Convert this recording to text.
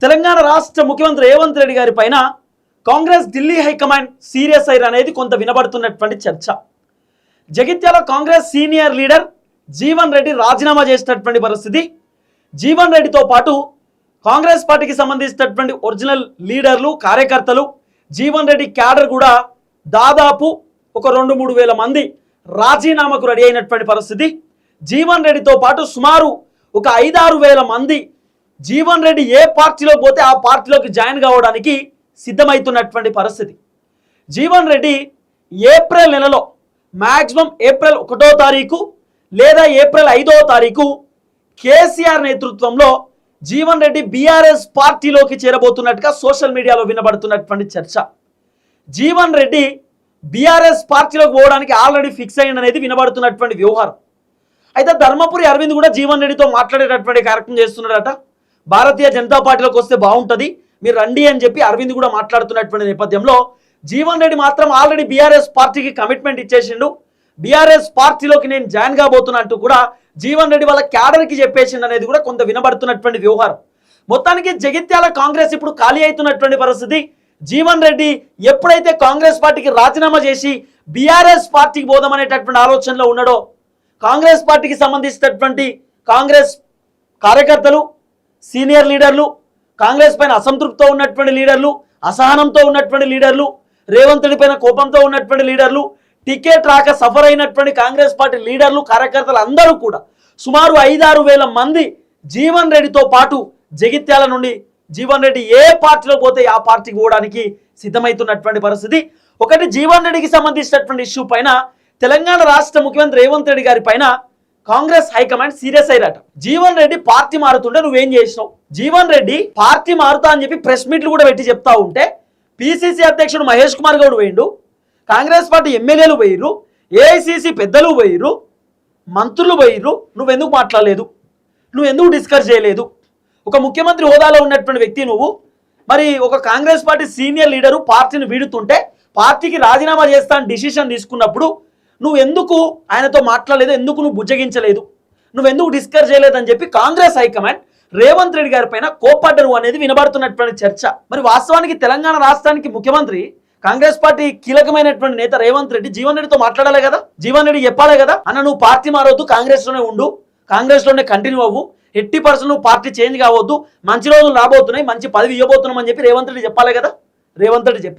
తెలంగాణ రాష్ట్ర ముఖ్యమంత్రి రేవంత్ రెడ్డి గారి పైన కాంగ్రెస్ ఢిల్లీ హైకమాండ్ సీరియస్ అయ్యారు అనేది కొంత వినబడుతున్నటువంటి చర్చ. జగిత్యాల కాంగ్రెస్ సీనియర్ లీడర్ జీవన్ రెడ్డి రాజీనామా చేసినటువంటి పరిస్థితి. జీవన్ రెడ్డితో పాటు కాంగ్రెస్ పార్టీకి సంబంధించినటువంటి ఒరిజినల్ లీడర్లు, కార్యకర్తలు, జీవన్ రెడ్డి క్యాడర్ కూడా దాదాపు ఒక 2-3 వేల మంది రాజీనామాకు రెడీ అయినటువంటి పరిస్థితి. జీవన్ రెడ్డితో పాటు సుమారు ఒక 5-6 వేల మంది జీవన్ రెడ్డి ఏ పార్టీలో పోతే ఆ పార్టీలోకి జాయిన్ కావడానికి సిద్ధమవుతున్నటువంటి పరిస్థితి. జీవన్ రెడ్డి ఏప్రిల్ నెలలో మ్యాక్సిమం ఏప్రిల్ 1వ తారీఖు లేదా ఏప్రిల్ 5వ తారీఖు కేసీఆర్ నేతృత్వంలో జీవన్ రెడ్డి బీఆర్ఎస్ పార్టీలోకి చేరబోతున్నట్టుగా సోషల్ మీడియాలో వినబడుతున్నటువంటి చర్చ. జీవన్ రెడ్డి బీఆర్ఎస్ పార్టీలోకి పోవడానికి ఆల్రెడీ ఫిక్స్ అయ్యింది అనేది వినబడుతున్నటువంటి వ్యవహారం. అయితే ధర్మపురి అరవింద్ కూడా జీవన్ రెడ్డితో మాట్లాడేటటువంటి కార్యక్రమం చేస్తున్నాడట. భారతీయ జనతా పార్టీలోకి వస్తే బాగుంటుంది, మీరు రండి అని చెప్పి అరవింద్ కూడా మాట్లాడుతున్నటువంటి నేపథ్యంలో జీవన్ రెడ్డి మాత్రం ఆల్రెడీ బీఆర్ఎస్ పార్టీకి కమిట్మెంట్ ఇచ్చేసిండు. బీఆర్ఎస్ పార్టీలోకి నేను జాయిన్ కాబోతున్నా అంటూ కూడా జీవన్ రెడ్డి వాళ్ళ క్యాడర్కి చెప్పేసిండు అనేది కూడా కొంత వినబడుతున్నటువంటి వ్యవహారం. మొత్తానికి జగిత్యాల కాంగ్రెస్ ఇప్పుడు ఖాళీ అవుతున్నటువంటి పరిస్థితి. జీవన్ రెడ్డి ఎప్పుడైతే కాంగ్రెస్ పార్టీకి రాజీనామా చేసి బీఆర్ఎస్ పార్టీకి పోదామనేటటువంటి ఆలోచనలో ఉన్నాడో, కాంగ్రెస్ పార్టీకి సంబంధించినటువంటి కాంగ్రెస్ కార్యకర్తలు, సీనియర్ లీడర్లు, కాంగ్రెస్ పైన అసంతృప్తితో ఉన్నటువంటి లీడర్లు, అసహనంతో ఉన్నటువంటి లీడర్లు, రేవంత్ రెడ్డి పైన కోపంతో ఉన్నటువంటి లీడర్లు, టికెట్ రాక సఫర్ అయినటువంటి కాంగ్రెస్ పార్టీ లీడర్లు, కార్యకర్తలు అందరూ కూడా సుమారు 5-6 వేల మంది జీవన్ రెడ్డితో పాటు జగిత్యాల నుండి జీవన్ రెడ్డి ఏ పార్టీలో పోతే ఆ పార్టీకి పోవడానికి సిద్ధమవుతున్నటువంటి పరిస్థితి. ఒకటి, జీవన్ రెడ్డికి సంబంధించినటువంటి ఇష్యూ పైన తెలంగాణ రాష్ట్ర ముఖ్యమంత్రి రేవంత్ రెడ్డి గారి పైన కాంగ్రెస్ హైకమాండ్ సీరియస్ అయ్యారట. జీవన్ రెడ్డి పార్టీ మారుతుంటే నువ్వేం చేసినావు? జీవన్ రెడ్డి పార్టీ మారుతా అని చెప్పి ప్రెస్ మీట్లు కూడా పెట్టి చెప్తా ఉంటే పిసిసి అధ్యక్షుడు మహేష్ కుమార్ గౌడ్ పోయిండు, కాంగ్రెస్ పార్టీ ఎమ్మెల్యేలు పోయిర్రు, ఏఐసిసి పెద్దలు పోయిర్రు, మంత్రులు పోయిర్రు. నువ్వెందుకు మాట్లాడలేదు? నువ్వెందుకు డిస్కస్ చేయలేదు? ఒక ముఖ్యమంత్రి హోదాలో ఉన్నటువంటి వ్యక్తి నువ్వు, మరి ఒక కాంగ్రెస్ పార్టీ సీనియర్ లీడరు పార్టీని వీడుతుంటే పార్టీకి రాజీనామా చేస్తా అని డిసిషన్ తీసుకున్నప్పుడు నువ్వు ఎందుకు ఆయనతో మాట్లాడలేదు? ఎందుకు నువ్వు బుజ్జగించలేదు? నువ్వెందుకు డిస్కస్ చేయలేదని చెప్పి కాంగ్రెస్ హైకమాండ్ రేవంత్ రెడ్డి గారి పైన కోపడ్డరు అనేది వినబడుతున్నటువంటి చర్చ. మరి వాస్తవానికి తెలంగాణ రాష్ట్రానికి ముఖ్యమంత్రి, కాంగ్రెస్ పార్టీ కీలకమైనటువంటి నేత రేవంత్ రెడ్డి జీవన్ రెడ్డితో మాట్లాడాలి కదా, జీవన్ రెడ్డి చెప్పాలి కదా, అన్న నువ్వు పార్టీ మారవద్దు, కాంగ్రెస్ లోనే ఉండు, కాంగ్రెస్ లోనే కంటిన్యూ అవ్వు, 80% నువ్వు పార్టీ చేంజ్ కావద్దు, మంచి రోజులు రాబోతున్నాయి, మంచి పదవి ఇవ్వబోతున్నాం అని చెప్పి రేవంత్ రెడ్డి చెప్పాలి కదా. రేవంత్ రెడ్డి చెప్పాలి.